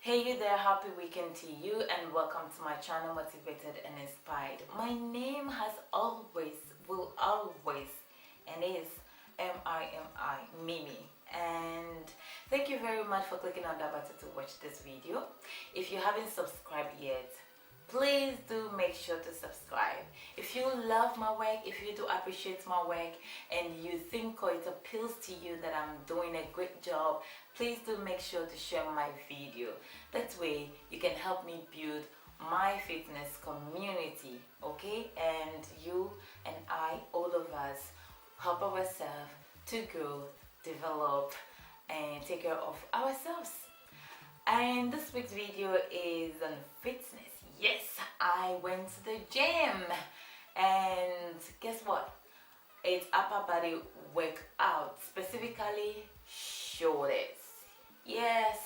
Hey you there, happy weekend to you and welcome to my channel Motivated and Inspired. My name has always, will always, and is Mimi. And thank you very much for clicking on that button to watch this video. If you haven't subscribed yet, please do make sure to subscribe. If you love my work, if you do appreciate my work and you think or it appeals to you that I'm doing a great job, please do make sure to share my video. That way you can help me build my fitness community, okay? And you and I, all of us, help ourselves to grow, develop, and take care of ourselves. And this week's video is on fitness. Yes, I went to the gym and guess what? It's upper body workout, specifically shoulders. Yes,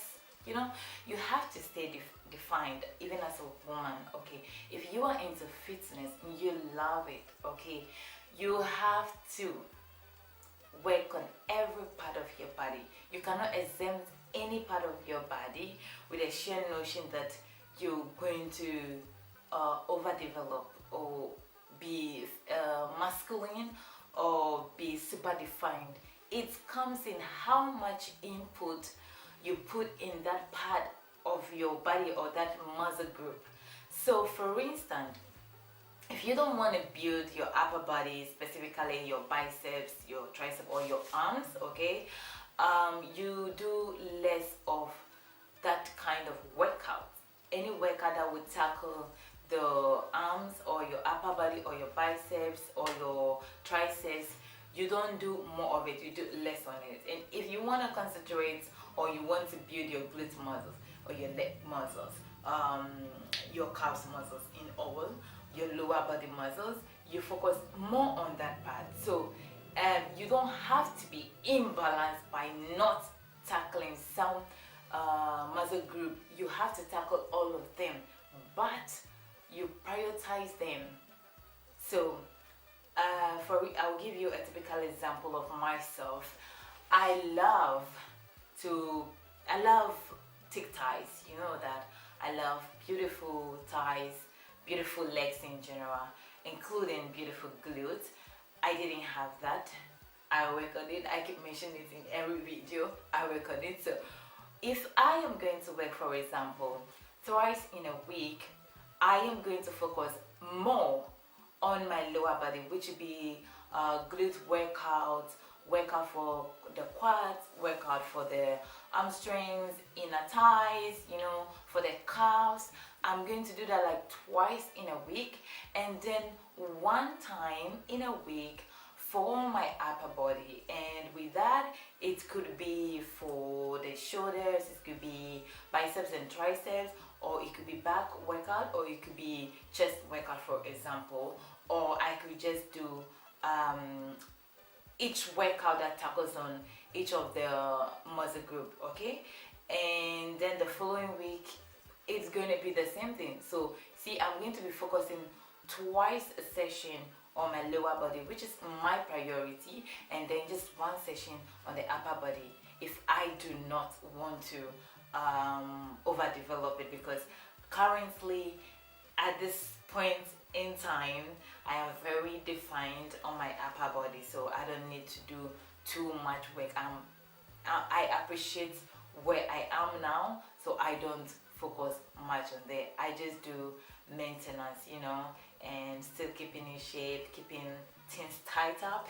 you know, you have to stay defined even as a woman, okay? If you are into fitness, you love it, okay? You have to work on every part of your body. You cannot exempt any part of your body with a sheer notion that you're going to overdevelop or be masculine or be super defined. It comes in how much input you put in that part of your body or that muscle group. So for instance, if you don't want to build your upper body, specifically your biceps, your tricep or your arms, okay, you do less of that kind of workout. Any workout that would tackle the arms or your upper body or your biceps or your triceps, you don't do more of it, you do less on it. And if you want to concentrate or you want to build your glute muscles or your leg muscles, your calves muscles in all, your lower body muscles, you focus more on that part. So you don't have to be imbalanced by not tackling some muscle group. You have to tackle all of them, but you prioritize them. So I'll give you a typical example of myself. I love thick thighs, you know that. I love beautiful thighs, beautiful legs in general, including beautiful glutes. I didn't have that. I work on it. I keep mentioning it in every video. I work on it. So if I am going to work, for example, twice in a week, I am going to focus more on my lower body, which would be glute workout for the quads, workout for the hamstrings, inner thighs, you know, for the calves. I'm going to do that like twice in a week, and then one time in a week for my upper body. And with that, it could be for the shoulders, it could be biceps and triceps, or it could be back workout, or it could be chest workout, for example. Or I could just do each workout that tackles on each of the muscle group, okay? And then the following week, it's going to be the same thing. So see, I'm going to be focusing twice a session on my lower body, which is my priority, and then just one session on the upper body if I do not want to overdevelop it, because currently at this point in time I am very defined on my upper body, so I don't need to do too much work. I appreciate where I am now, so I don't focus much on there. I just do maintenance, you know, and still keeping in shape, keeping things tight up.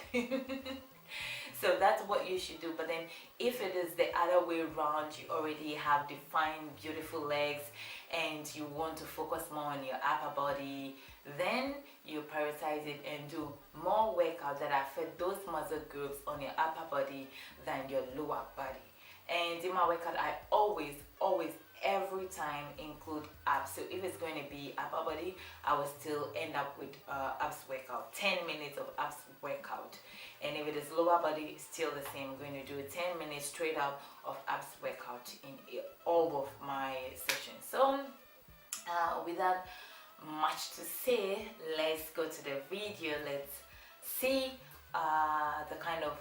So that's what you should do. But then if it is the other way around, you already have defined beautiful legs and you want to focus more on your upper body, then you prioritize it and do more workouts that affect those muscle groups on your upper body than your lower body. And in my workout, I always every time include abs. So if it's going to be upper body, I will still end up with abs workout, 10 minutes of abs workout. And if it is lower body, still the same. I'm going to do 10 minutes straight up of abs workout in all of my sessions. So without much to say, let's go to the video. Let's see the kind of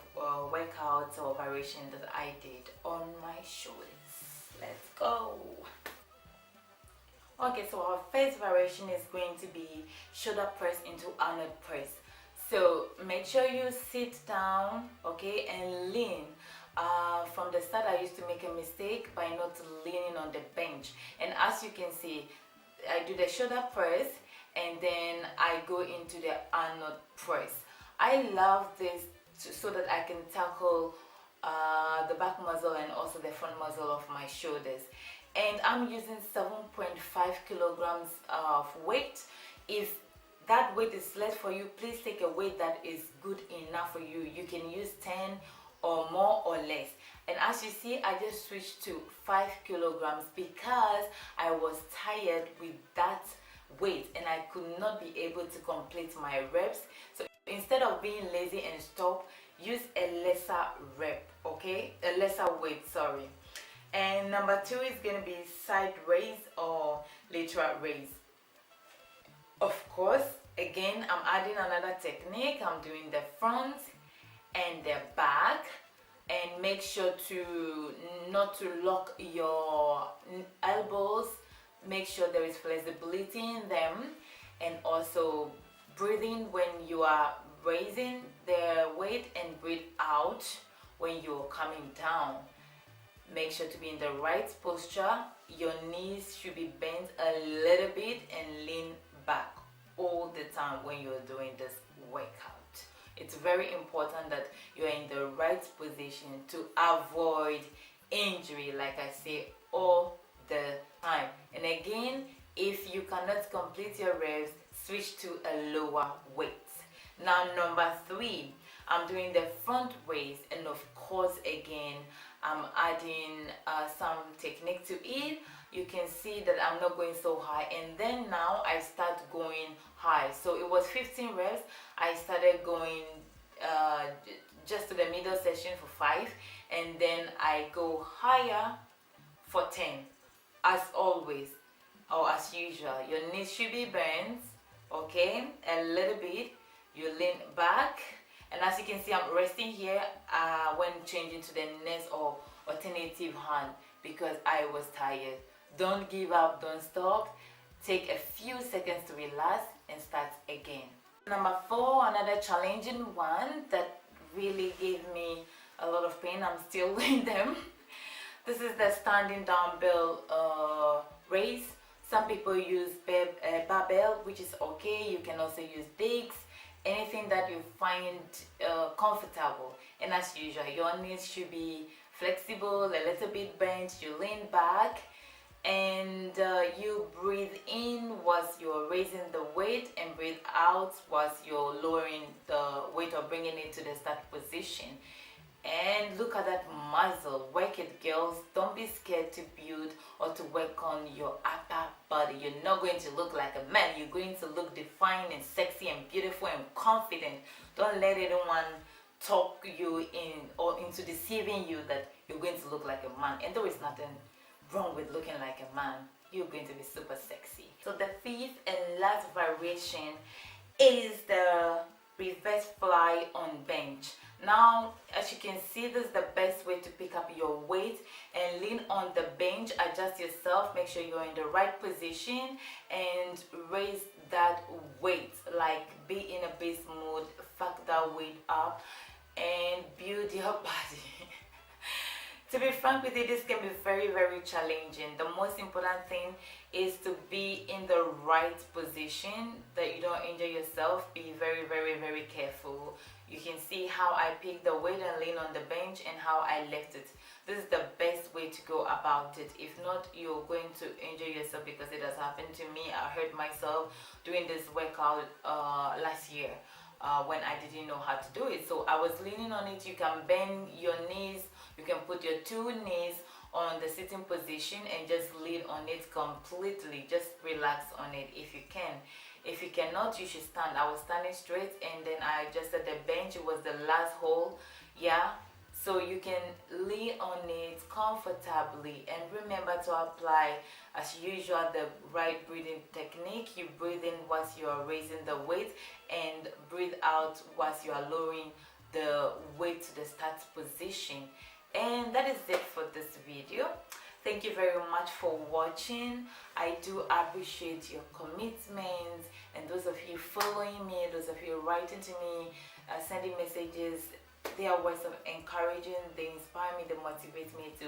workouts or variation that I did on my shoulders. Let's go. Okay, so our first variation is going to be shoulder press into Arnold press. So make sure you sit down, okay, and lean. From the start I used to make a mistake by not leaning on the bench, and as you can see, I do the shoulder press and then I go into the Arnold press. I love this so that I can tackle the back muscle and also the front muscle of my shoulders. And I'm using 7.5 kilograms of weight. If that weight is less for you, please take a weight that is good enough for you. You can use 10 or more or less. And as you see, I just switched to 5 kilograms because I was tired with that weight and I could not be able to complete my reps. So instead of being lazy and stop, use a lesser rep, okay, a lesser weight, sorry. And number 2 is going to be side raise or lateral raise. Of course, again, I'm adding another technique. I'm doing the front and the back, and make sure to not to lock your elbows. Make sure there is flexibility in them, and also breathing when you are raising the weight and breathe out when you're coming down. Make sure to be in the right posture. Your knees should be bent a little bit and lean back all the time when you're doing this workout. It's very important that you're in the right position to avoid injury, like I say all the time. And again, if you cannot complete your reps, switch to a lower weight. Now number 3, I'm doing the front raise, and of course again I'm adding some technique to it. You can see that I'm not going so high, and then now I start going high. So it was 15 reps. I started going just to the middle section for 5, and then I go higher for 10. As always, or as usual, your knees should be bent, okay, a little bit. You lean back, and as you can see, I'm resting here when changing to the next or alternative hand because I was tired. Don't give up, don't stop. Take a few seconds to relax and start again. Number 4, another challenging one that really gave me a lot of pain. I'm still with them. This is the standing dumbbell raise. Some people use barbell, which is okay. You can also use digs. Anything that you find comfortable. And as usual, your knees should be flexible, a little bit bent. You lean back, and you breathe in whilst you're raising the weight, and breathe out whilst you're lowering the weight or bringing it to the start position. And look at that muscle. Work it, girls. Don't be scared to build or to work on your upper body. You're not going to look like a man. You're going to look defined and sexy and beautiful and confident. Don't let anyone talk you in or into deceiving you that you're going to look like a man. And there is nothing wrong with looking like a man. You're going to be super sexy. So the 5th and last variation is the reverse fly on bench. Now, as you can see, this is the best way to pick up your weight and lean on the bench. Adjust yourself, make sure you're in the right position, and raise that weight. Like, be in a beast mode, fuck that weight up and build your body. To be frank with you, this can be very, very challenging. The most important thing is to be in the right position, that you don't injure yourself. Be very, very, very careful. You can see how I pick the weight and lean on the bench and how I left it. This is the best way to go about it. If not, you're going to injure yourself, because it has happened to me. I hurt myself doing this workout last year when I didn't know how to do it. So I was leaning on it. You can bend your knees. You can put your 2 knees on the sitting position and just lean on it completely. Just relax on it if you can. If you cannot, you should stand. I was standing straight, and then I adjusted the bench. It was the last hole, yeah. So you can lean on it comfortably, and remember to apply, as usual, the right breathing technique. You breathe in whilst you are raising the weight, and breathe out whilst you are lowering the weight to the start position. And that is it for this video. Thank you very much for watching. I do appreciate your commitment, and those of you following me, those of you writing to me, sending messages. They are words of encouraging. They inspire me, they motivate me to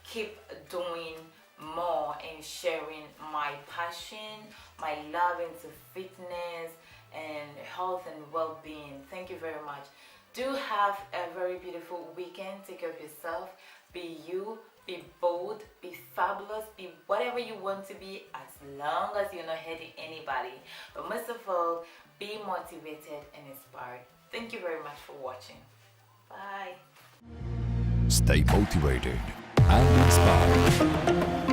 keep doing more and sharing my passion, my love into fitness and health and well-being. Thank you very much. Do have a very beautiful weekend. Take care of yourself. Be you, be bold, be fabulous, be whatever you want to be, as long as you're not hurting anybody. But most of all, be motivated and inspired. Thank you very much for watching. Bye. Stay motivated and inspired.